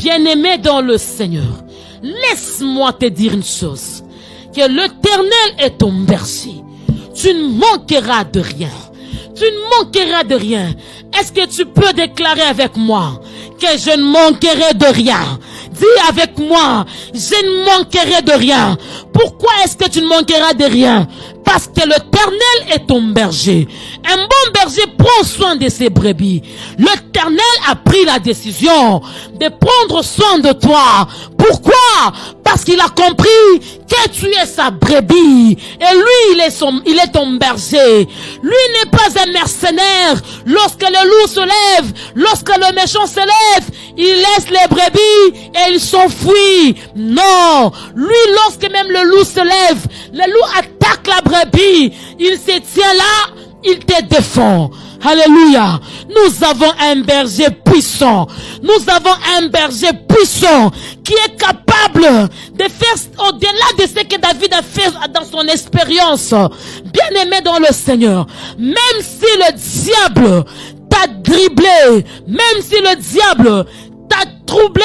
Bien-aimé dans le Seigneur, laisse-moi te dire une chose. Que l'Éternel est ton berger. Tu ne manqueras de rien. Tu ne manqueras de rien. Est-ce que tu peux déclarer avec moi que je ne manquerai de rien? Dis avec moi, je ne manquerai de rien. Pourquoi est-ce que tu ne manqueras de rien? Parce que l'Éternel est ton berger. Un bon berger prend soin de ses brebis. L'Éternel a pris la décision de prendre soin de toi. Pourquoi? Parce qu'il a compris que tu es sa brebis. Et lui, il est ton berger. Lui n'est pas un mercenaire. Lorsque le loup se lève, lorsque le méchant se lève, il laisse les brebis et il s'enfuit. Non. Lui, lorsque même le loup se lève, le loup attaque la brebis. Il se tient là, il te défend. Alléluia. Nous avons un berger puissant. Nous avons un berger puissant qui est capable de faire au-delà de ce que David a fait dans son expérience. Bien-aimé dans le Seigneur, même si le diable t'a dribblé, même si le diable t'a troublé,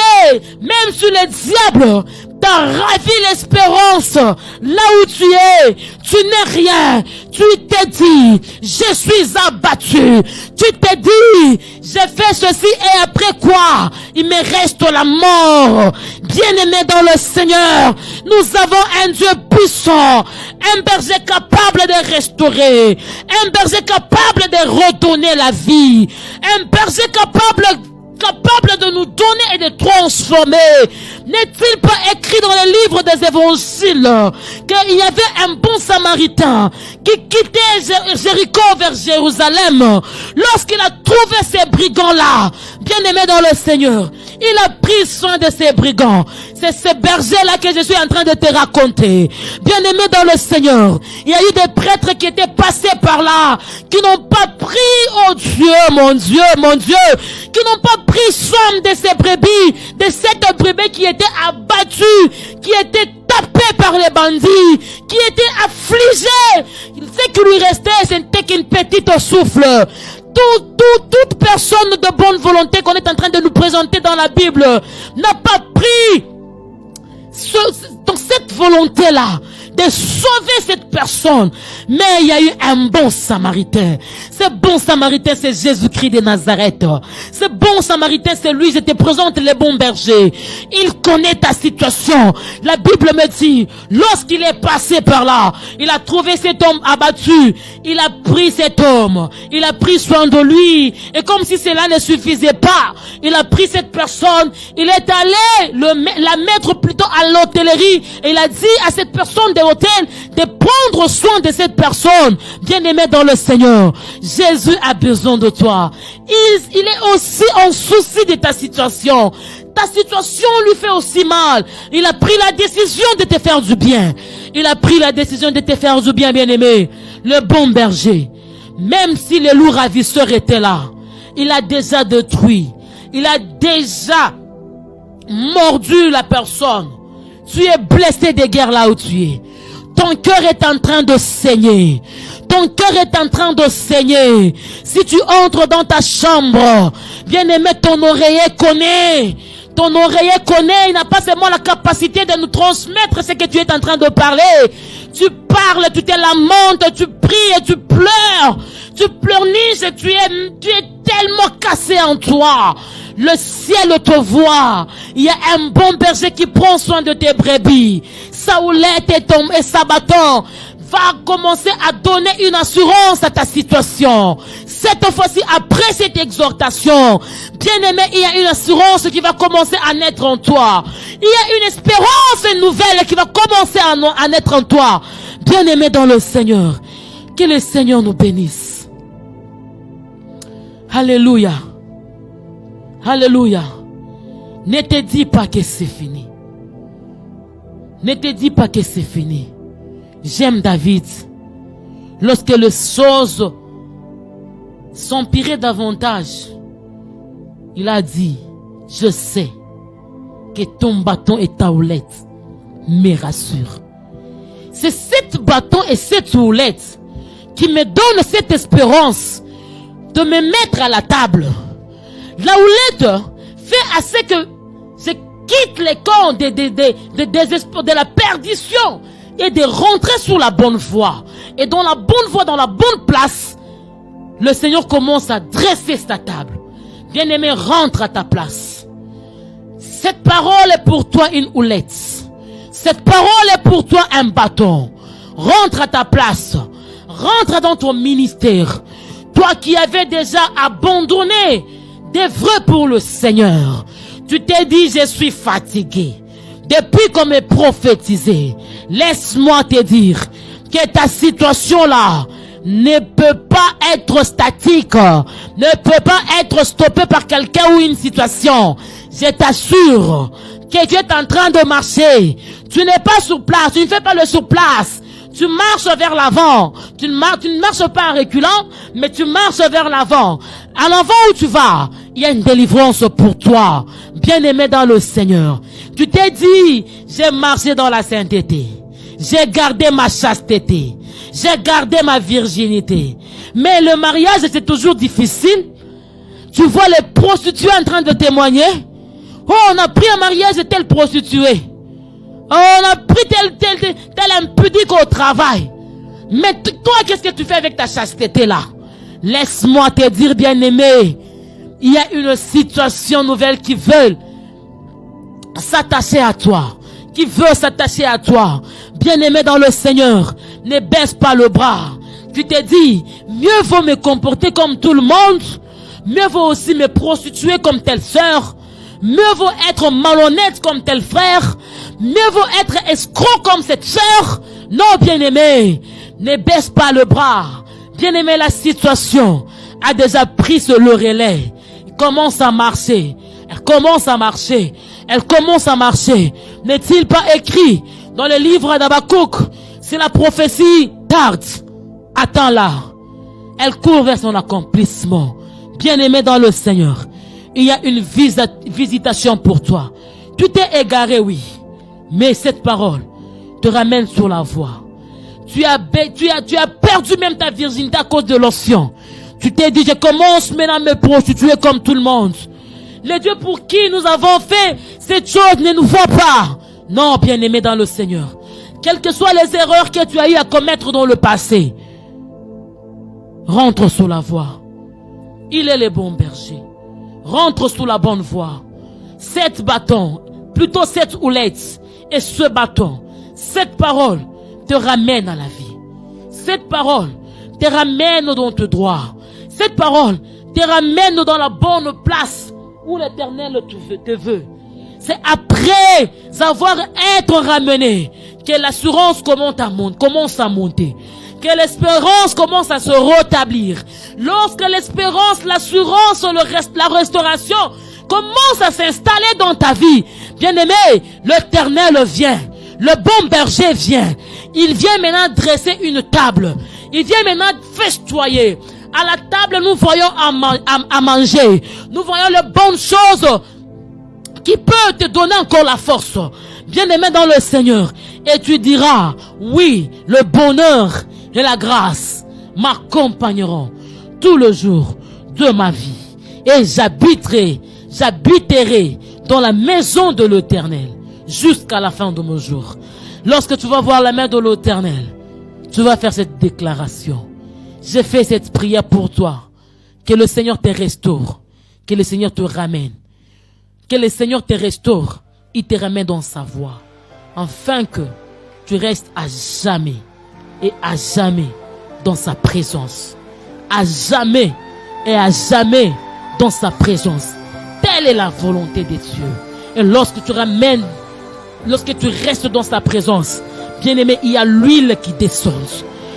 même si le diable t'a ravi l'espérance, là où tu n'es rien, tu t'es dit, je suis abattu, tu t'es dit, j'ai fait ceci et après quoi, il me reste la mort. Bien-aimé dans le Seigneur, nous avons un Dieu puissant, un berger capable de restaurer, un berger capable de redonner la vie, un berger capable de nous donner et de transformer. N'est-il pas écrit dans le livre des évangiles qu'il y avait un bon samaritain qui quittait Jéricho vers Jérusalem? Lorsqu'il a trouvé ces brigands-là, bien-aimé dans le Seigneur, il a pris soin de ces brigands. C'est ce berger-là que je suis en train de te raconter. Bien-aimé dans le Seigneur, il y a eu des prêtres qui étaient passés par là, qui n'ont pas pris, oh Dieu, mon Dieu, qui n'ont pas pris soin de ces brebis, de cette brebis qui était abattue, qui était tapée par les bandits, qui était affligée. Ce qui lui restait, c'était qu'une petite souffle. Toute personne de bonne volonté qu'on est en train de nous présenter dans la Bible n'a pas pris dans cette volonté-là de sauver cette personne. Mais il y a eu un bon samaritain. Ce bon samaritain, c'est Jésus-Christ de Nazareth. Ce bon samaritain, c'est lui, je te présente le bon berger. Il connaît ta situation. La Bible me dit, lorsqu'il est passé par là, il a trouvé cet homme abattu. Il a pris cet homme. Il a pris soin de lui. Et comme si cela ne suffisait pas, il a pris cette personne. Il est allé la mettre plutôt à l'hôtellerie. Et il a dit à cette personne de l'hôtel de prendre soin de cette personne. Bien-aimé dans le Seigneur, Jésus a besoin de toi. Il est aussi en souci de ta situation. Ta situation lui fait aussi mal. Il a pris la décision de te faire du bien. Il a pris la décision de te faire du bien, bien-aimé. Le bon berger, même si les loups ravisseurs étaient là, il a déjà détruit. Il a déjà mordu la personne. Tu es blessé de guerre là où tu es. Ton cœur est en train de saigner. Ton cœur est en train de saigner. Si tu entres dans ta chambre, bien-aimé, ton oreiller connaît. Ton oreiller connaît. Il n'a pas seulement la capacité de nous transmettre ce que tu es en train de parler. Tu parles, tu te lamentes, tu pries et tu pleures. Tu pleurniches et tu es tellement cassé en toi. Le ciel te voit. Il y a un bon berger qui prend soin de tes brebis. Saoulette et Sabaton va commencer à donner une assurance à ta situation. Cette fois-ci, après cette exhortation, bien-aimé, il y a une assurance qui va commencer à naître en toi. Il y a une espérance nouvelle qui va commencer à naître en toi. Bien-aimé dans le Seigneur, que le Seigneur nous bénisse. Alléluia. Alléluia. Ne te dis pas que c'est fini. Ne te dis pas que c'est fini. J'aime David. Lorsque les choses s'empiraient davantage, il a dit, je sais que ton bâton et ta houlette me rassurent. C'est cette bâton et cette houlette qui me donnent cette espérance de me mettre à la table. La houlette fait à ce que Je quitte les camps de désespoir, de la perdition, et de rentrer sur la bonne voie. Et dans la bonne voie, dans la bonne place, le Seigneur commence à dresser sa table. Bien-aimé, rentre à ta place. Cette parole est pour toi une houlette. Cette parole est pour toi un bâton. Rentre à ta place. Rentre dans ton ministère. Toi qui avais déjà abandonné d'œuvrer pour le Seigneur. Tu t'es dit, je suis fatigué. Depuis qu'on m'ait prophétisé, laisse-moi te dire que ta situation-là ne peut pas être statique, ne peut pas être stoppée par quelqu'un ou une situation. Je t'assure que tu es en train de marcher. Tu n'es pas sur place, tu ne fais pas le sur place. Tu marches vers l'avant. Tu ne marches pas en reculant, mais tu marches vers l'avant. À l'avant où tu vas, il y a une délivrance pour toi. Bien-aimé dans le Seigneur. Tu t'es dit, j'ai marché dans la sainteté. J'ai gardé ma chasteté. J'ai gardé ma virginité. Mais le mariage, c'est toujours difficile. Tu vois les prostituées en train de témoigner. Oh, on a pris un mariage de telle prostituée. Oh, on a pris tel impudique au travail. Mais toi, qu'est-ce que tu fais avec ta chasteté là? Laisse-moi te dire, bien-aimé, il y a une situation nouvelle qui veut s'attacher à toi. Qui veut s'attacher à toi. Bien-aimé dans le Seigneur, ne baisse pas le bras. Tu t'es dit, mieux vaut me comporter comme tout le monde. Mieux vaut aussi me prostituer comme telle sœur. Mieux vaut être malhonnête comme tel frère. Mieux vaut être escroc comme cette sœur. Non, bien-aimé, ne baisse pas le bras. Bien-aimé, la situation a déjà pris le relais. Elle commence à marcher. Elle commence à marcher. Elle commence à marcher. N'est-il pas écrit dans le livre d'Habakkuk? Si la prophétie tarde, attends-la. Elle court vers son accomplissement. Bien-aimé dans le Seigneur, il y a une visitation pour toi. Tu t'es égaré, oui. Mais cette parole te ramène sur la voie. Tu as perdu même ta virginité à cause de l'onction. Tu t'es dit, je commence maintenant à me prostituer comme tout le monde. Les dieux pour qui nous avons fait cette chose ne nous voient pas. Non, bien-aimé dans le Seigneur. Quelles que soient les erreurs que tu as eu à commettre dans le passé, rentre sur la voie. Il est le bon berger. Rentre sur la bonne voie. Cette bâton, plutôt cette houlette, et ce bâton, cette parole te ramène à la vie. Cette parole te ramène dans tes droits. Cette parole te ramène dans la bonne place où l'Éternel te veut. C'est après avoir été ramené que l'assurance commence à monter. Que l'espérance commence à se rétablir. Lorsque l'espérance, l'assurance, la restauration commence à s'installer dans ta vie, bien-aimé, l'Éternel vient. Le bon berger vient. Il vient maintenant dresser une table. Il vient maintenant festoyer. À la table, nous voyons à manger. Nous voyons les bonnes choses qui peuvent te donner encore la force. Bien-aimé dans le Seigneur. Et tu diras, oui, le bonheur et la grâce m'accompagneront tout le jour de ma vie. Et j'habiterai dans la maison de l'Éternel jusqu'à la fin de mon jour. Lorsque tu vas voir la main de l'Éternel, tu vas faire cette déclaration. J'ai fait cette prière pour toi. Que le Seigneur te restaure. Que le Seigneur te ramène. Que le Seigneur te restaure. Il te ramène dans sa voie. Afin que tu restes à jamais et à jamais dans sa présence. À jamais et à jamais dans sa présence. Telle est la volonté de Dieu. Et lorsque tu restes dans sa présence, bien-aimé, il y a l'huile qui descend.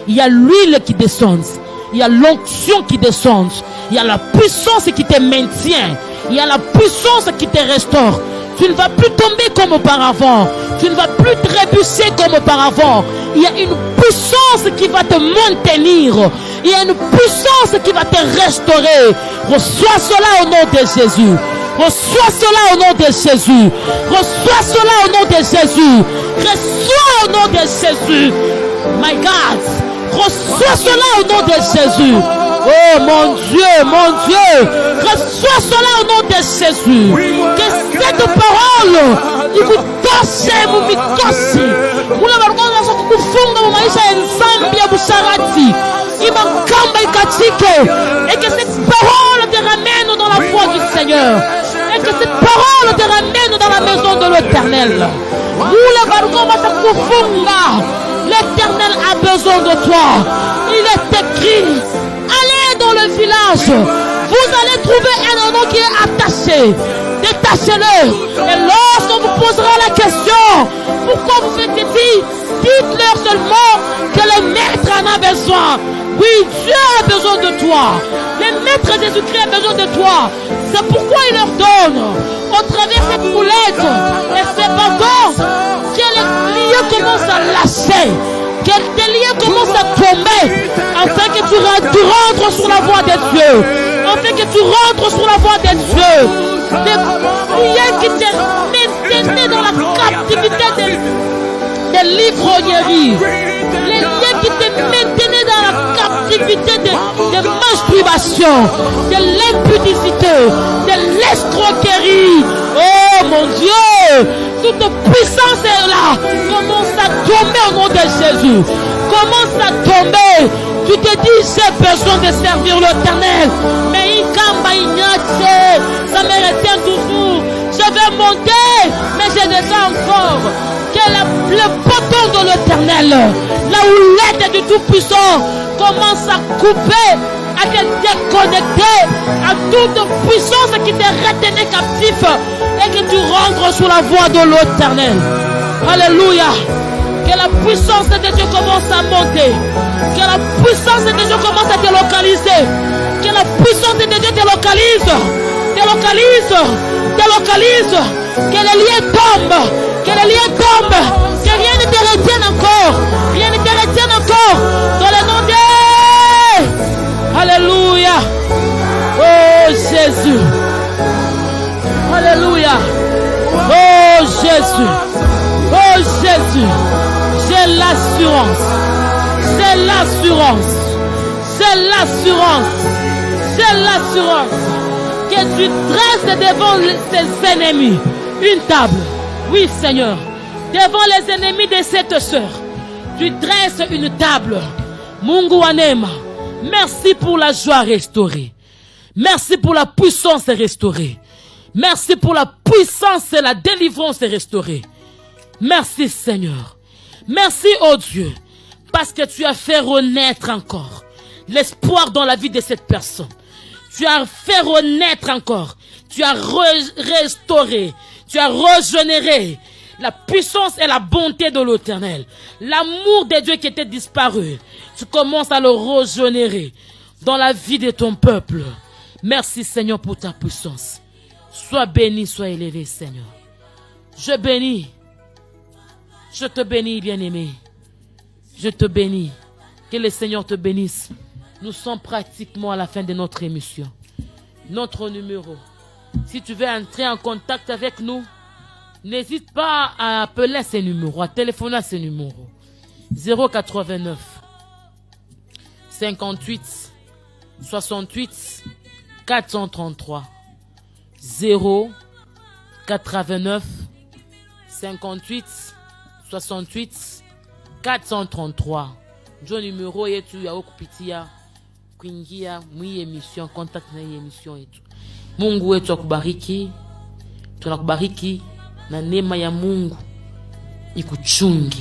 Il y a l'huile qui descend. Il y a l'onction qui descend. Il y a la puissance qui te maintient. Il y a la puissance qui te restaure. Tu ne vas plus tomber comme auparavant. Tu ne vas plus trébucher comme auparavant. Il y a une puissance qui va te maintenir. Il y a une puissance qui va te restaurer. Reçois cela au nom de Jésus. Reçois cela au nom de Jésus. Reçois cela au nom de Jésus. Reçois au nom de Jésus. My God. Reçois cela au nom de Jésus. Oh mon Dieu, reçois cela au nom de Jésus. Que cette parole ikutoshe muvikosi mule baruganga za kukufunga mu maisha ya nzambi ya busharati imakamba ikatike, et que cette parole te ramène dans la foi du Seigneur, et que cette parole te ramène dans la maison de l'Éternel. Mule baruganga za kukufunga, l'Éternel a besoin de toi. Il est écrit, allez dans le village, vous allez trouver un homme qui est attaché. Détachez-le. Et lorsqu'on vous posera la question, pourquoi vous faites ceci, dites-leur seulement que le maître en a besoin. Oui, Dieu a besoin de toi. Le maître Jésus-Christ a besoin de toi. C'est pourquoi il leur donne, au travers de cette boulette, et cependant, que les lieux commencent à lâcher, que tes lieux commencent à tomber, afin que tu rentres sur la voie de Dieu, afin que tu rentres sur la voie de Dieu. Des liens qui te maintenaient dans la captivité des l'ivrognerie, les liens qui te maintenaient dans la captivité de masturbation, de l'impudicité, de l'escroquerie. Oh mon Dieu, toute puissance est là. Commence à tomber au nom de Jésus. Commence à tomber. Tu te dis, j'ai besoin de servir l'Éternel. Mais ça me retient toujours. Je vais monter, mais j'ai déjà encore que le bâton de l'Éternel, la houlette du Tout-Puissant, commence à couper, à te déconnecter à toute puissance qui te retenait captif, et que tu rentres sur la voie de l'Éternel. Alléluia. Que la puissance de Dieu commence à monter. Que la puissance de Dieu commence à te localiser. Que la puissance de Dieu te localise. Te localise. Te localise. Que les liens tombent. Que les liens tombent. Que rien ne te retienne encore. Rien ne te retienne encore. Dans le nom de... Alléluia. Oh Jésus. Alléluia. Oh Jésus. Oh Jésus. C'est l'assurance. C'est l'assurance. C'est l'assurance. C'est l'assurance que tu dresses devant tes ennemis une table. Oui, Seigneur. Devant les ennemis de cette sœur, tu dresses une table. Mungu wa neema. Merci pour la joie restaurée. Merci pour la puissance restaurée. Merci pour la puissance et la délivrance restaurée. Merci, Seigneur. Merci, oh Dieu, parce que tu as fait renaître encore l'espoir dans la vie de cette personne. Tu as fait renaître encore. Tu as restauré. Tu as régénéré la puissance et la bonté de l'Éternel. L'amour de Dieu qui était disparu. Tu commences à le régénérer dans la vie de ton peuple. Merci, Seigneur, pour ta puissance. Sois béni, sois élevé, Seigneur. Je bénis. Je te bénis, bien-aimé. Je te bénis. Que le Seigneur te bénisse. Nous sommes pratiquement à la fin de notre émission. Notre numéro. Si tu veux entrer en contact avec nous, n'hésite pas à appeler ces numéros, à téléphoner à ces numéros. 089 58 68 433. 089 58 68 433. Njo numéro yetu ya okupitia kuingia mwi emission, contact na emission yetu. Mungu wetu akubariki. Tunakubariki na neema ya Mungu ikuchungi.